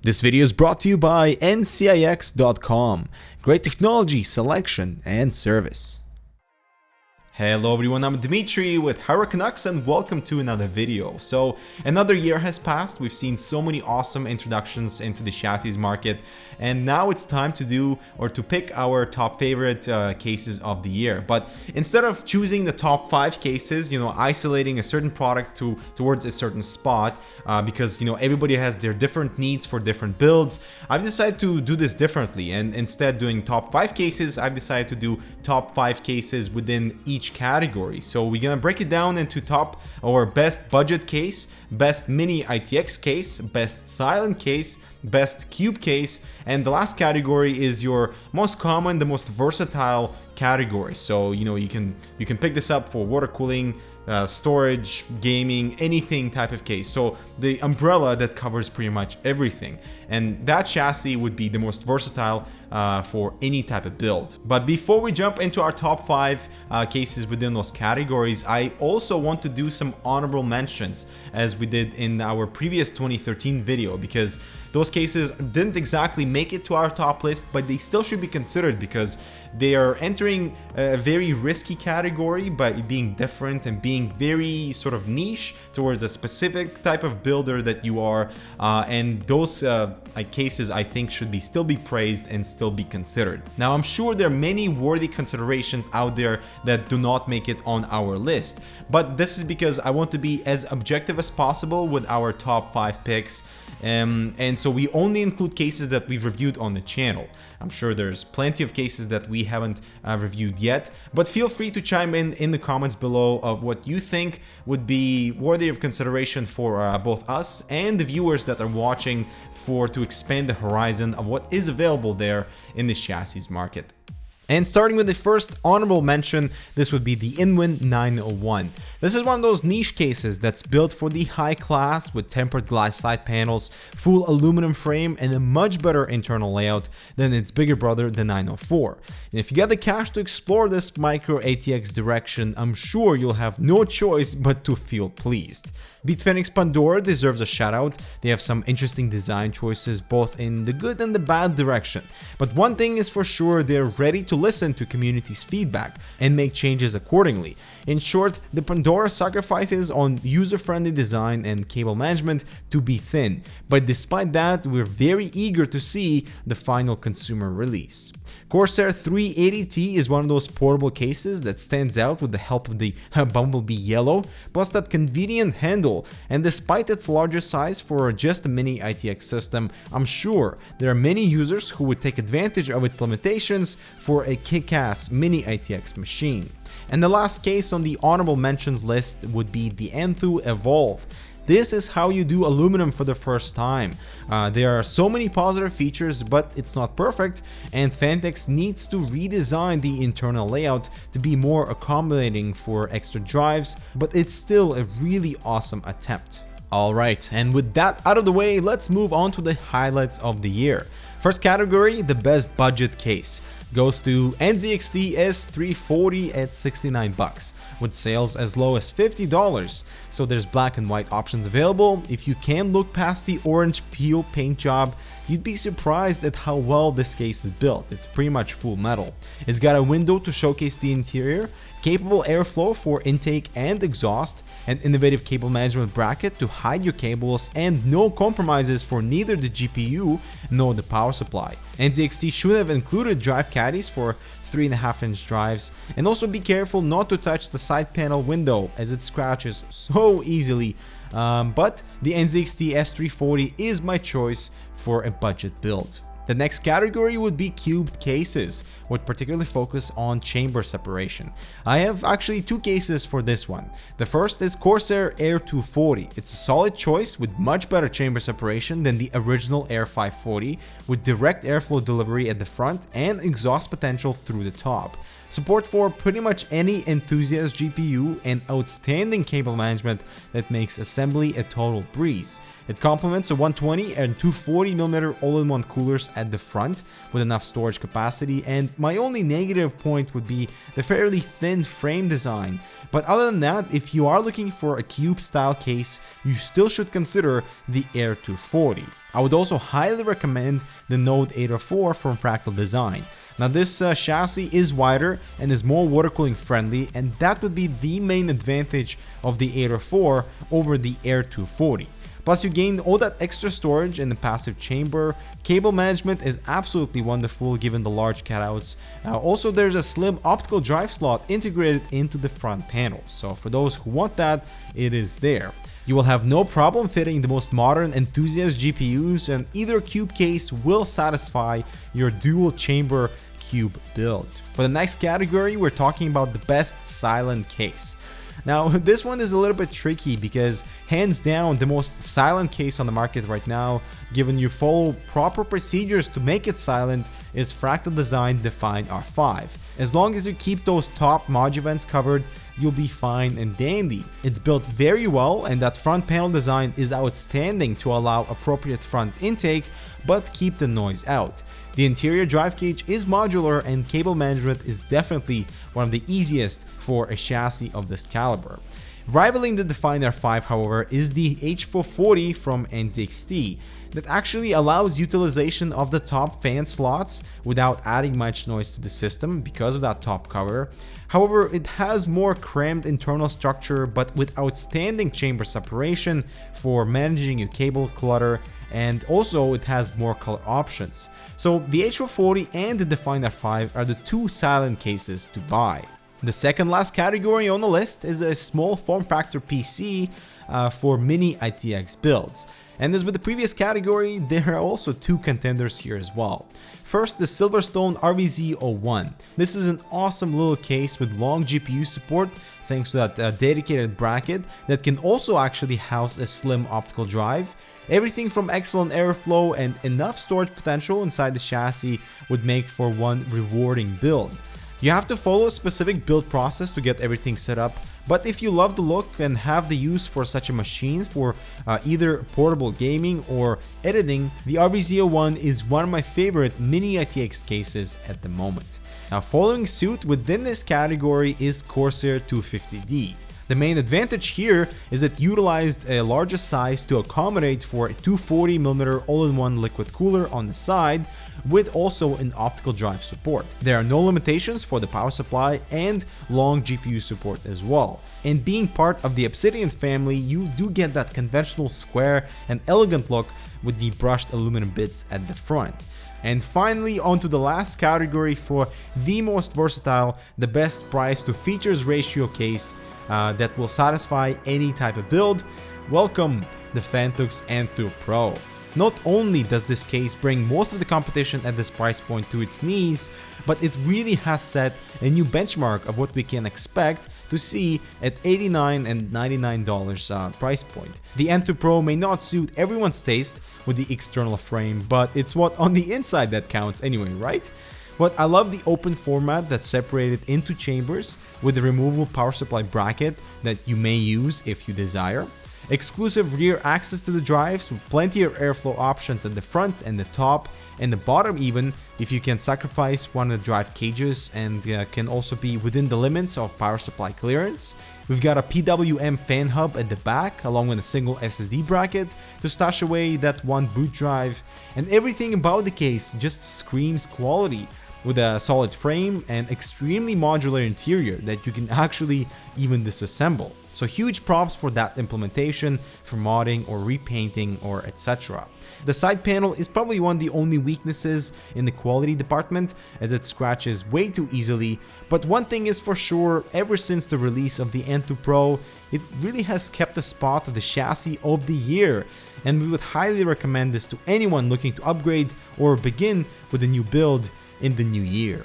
This video is brought to you by mini-ITX.com. Great technology, selection, and service. Hello everyone, I'm Dimitri with Canucks and welcome to another video. So another year has passed, we've seen so many awesome introductions into the chassis market, and now it's time to pick our top favorite cases of the year. But instead of choosing the top 5 cases, isolating a certain product towards a certain spot, because everybody has their different needs for different builds, I've decided to do this differently, and instead doing top 5 cases, I've decided to do top 5 cases within each category. So we're gonna break it down into top or best budget case, best mini ITX case, best silent case, best cube case, and the last category is your most common, the most versatile category. So you can pick this up for water cooling, storage, gaming, anything type of case. So the umbrella that covers pretty much everything, and that chassis would be the most versatile for any type of build. But before we jump into our top 5 cases within those categories, I also want to do some honorable mentions as we did in our previous 2013 video, because those cases didn't exactly make it to our top list, but they still should be considered because they are entering a very risky category by being different and being very sort of niche towards a specific type of builder that you are, and those cases I think should still be praised and still be considered. Now I'm sure there are many worthy considerations out there that do not make it on our list, but this is because I want to be as objective as possible with our top 5 picks, and so we only include cases that we've reviewed on the channel. I'm sure there's plenty of cases that we haven't reviewed yet, but feel free to chime in the comments below of what you think would be worthy of consideration for both us and the viewers that are watching, to expand the horizon of what is available there in the chassis market. And starting with the first honorable mention, this would be the Inwin 901. This is one of those niche cases that's built for the high class with tempered glass side panels, full aluminum frame, and a much better internal layout than its bigger brother, the 904. And if you got the cash to explore this micro ATX direction, I'm sure you'll have no choice but to feel pleased. Beat Phoenix Pandora deserves a shout out. They have some interesting design choices both in the good and the bad direction. But one thing is for sure, they're ready to listen to community's feedback and make changes accordingly. In short, the Pandora sacrifices on user-friendly design and cable management to be thin, but despite that, we're very eager to see the final consumer release. Corsair 380T is one of those portable cases that stands out with the help of the Bumblebee Yellow, plus that convenient handle, and despite its larger size for just a mini ITX system, I'm sure there are many users who would take advantage of its limitations for a kick-ass mini ITX machine. And the last case on the honorable mentions list would be the Anthu Evolve. This is how you do aluminum for the first time. There are so many positive features, but it's not perfect, and Fantex needs to redesign the internal layout to be more accommodating for extra drives, but it's still a really awesome attempt. Alright, and with that out of the way, let's move on to the highlights of the year. First category, the best budget case, goes to NZXT S340 at $69, with sales as low as $50. So there's black and white options available. If you can look past the orange peel paint job, you'd be surprised at how well this case is built. It's pretty much full metal. It's got a window to showcase the interior, capable airflow for intake and exhaust, an innovative cable management bracket to hide your cables, and no compromises for neither the GPU nor the power supply. NZXT should have included drive caddies for 3.5-inch drives, and also be careful not to touch the side panel window as it scratches so easily, but the NZXT S340 is my choice for a budget build. The next category would be cubed cases, with particular focus on chamber separation. I have actually 2 cases for this one. The first is Corsair Air 240. It's a solid choice with much better chamber separation than the original Air 540, with direct airflow delivery at the front and exhaust potential through the top. Support for pretty much any enthusiast GPU, and outstanding cable management that makes assembly a total breeze. It complements a 120 and 240mm all-in-one coolers at the front with enough storage capacity, and my only negative point would be the fairly thin frame design. But other than that, if you are looking for a cube style case, you still should consider the Air 240. I would also highly recommend the Node 804 from Fractal Design. Now this chassis is wider and is more water cooling friendly, and that would be the main advantage of the 804 over the Air 240. Plus you gain all that extra storage in the passive chamber. Cable management is absolutely wonderful given the large cutouts. Also there's a slim optical drive slot integrated into the front panel, so for those who want that, it is there. You will have no problem fitting the most modern enthusiast GPUs, and either cube case will satisfy your dual chamber cube build. For the next category, we're talking about the best silent case. Now this one is a little bit tricky because hands down the most silent case on the market right now, given you follow proper procedures to make it silent, is Fractal Design Define R5. As long as you keep those top mod events covered, you'll be fine and dandy. It's built very well, and that front panel design is outstanding to allow appropriate front intake but keep the noise out. The interior drive cage is modular, and cable management is definitely one of the easiest for a chassis of this caliber. Rivaling the Define R5, however, is the H440 from NZXT that actually allows utilization of the top fan slots without adding much noise to the system because of that top cover. However, it has more crammed internal structure but with outstanding chamber separation for managing your cable clutter, and also it has more color options. So the H440 and the Define R5 are the two silent cases to buy. The second last category on the list is a small form factor PC for mini-ITX builds. And as with the previous category, there are also two contenders here as well. First, the Silverstone RVZ01. This is an awesome little case with long GPU support thanks to that dedicated bracket that can also actually house a slim optical drive. Everything from excellent airflow and enough storage potential inside the chassis would make for one rewarding build. You have to follow a specific build process to get everything set up, but if you love the look and have the use for such a machine for either portable gaming or editing, the RVZ01 is one of my favorite mini-ITX cases at the moment. Now following suit within this category is Corsair 250D. The main advantage here is it utilized a larger size to accommodate for a 240mm all-in-one liquid cooler on the side, with also an optical drive support. There are no limitations for the power supply and long GPU support as well. And being part of the Obsidian family, you do get that conventional square and elegant look with the brushed aluminum bits at the front. And finally, onto the last category for the most versatile, the best price to features ratio case that will satisfy any type of build. Welcome the Canucks Anthu Pro. Not only does this case bring most of the competition at this price point to its knees, but it really has set a new benchmark of what we can expect to see at $89 and $99 price point. The Anthu Pro may not suit everyone's taste with the external frame, but it's what on the inside that counts anyway, right? But I love the open format that's separated into chambers with a removable power supply bracket that you may use if you desire. Exclusive rear access to the drives with plenty of airflow options at the front and the top and the bottom even if you can sacrifice one of the drive cages, and can also be within the limits of power supply clearance. We've got a PWM fan hub at the back along with a single SSD bracket to stash away that one boot drive, and everything about the case just screams quality with a solid frame and extremely modular interior that you can actually even disassemble. So huge props for that implementation, for modding or repainting or etc. The side panel is probably one of the only weaknesses in the quality department, as it scratches way too easily, but one thing is for sure, ever since the release of the Anthu Pro, it really has kept the spot of the chassis of the year, and we would highly recommend this to anyone looking to upgrade or begin with a new build in the new year.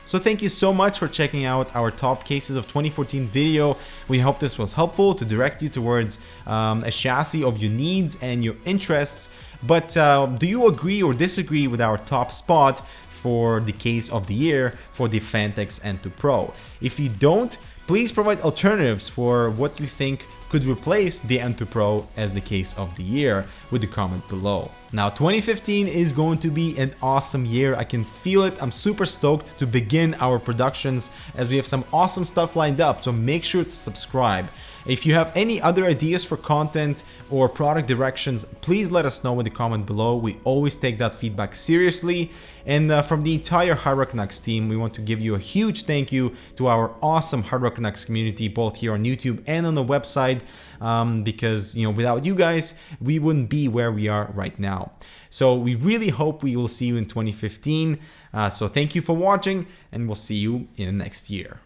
So thank you so much for checking out our top cases of 2014 video. We hope this was helpful to direct you towards a chassis of your needs and your interests. But do you agree or disagree with our top spot for the case of the year for the Phanteks Anthu Pro? If you don't, please provide alternatives for what you think could replace the N2 Pro as the case of the year with the comment below. Now 2015 is going to be an awesome year. I can feel it. I'm super stoked to begin our productions as we have some awesome stuff lined up, so make sure to subscribe. If you have any other ideas for content or product directions, please let us know in the comment below. We always take that feedback seriously. And from the entire Hard Rock Canucks team, we want to give you a huge thank you to our awesome Hard Rock Canucks community, both here on YouTube and on the website, because without you guys, we wouldn't be where we are right now. So we really hope we will see you in 2015. So thank you for watching, and we'll see you in the next year.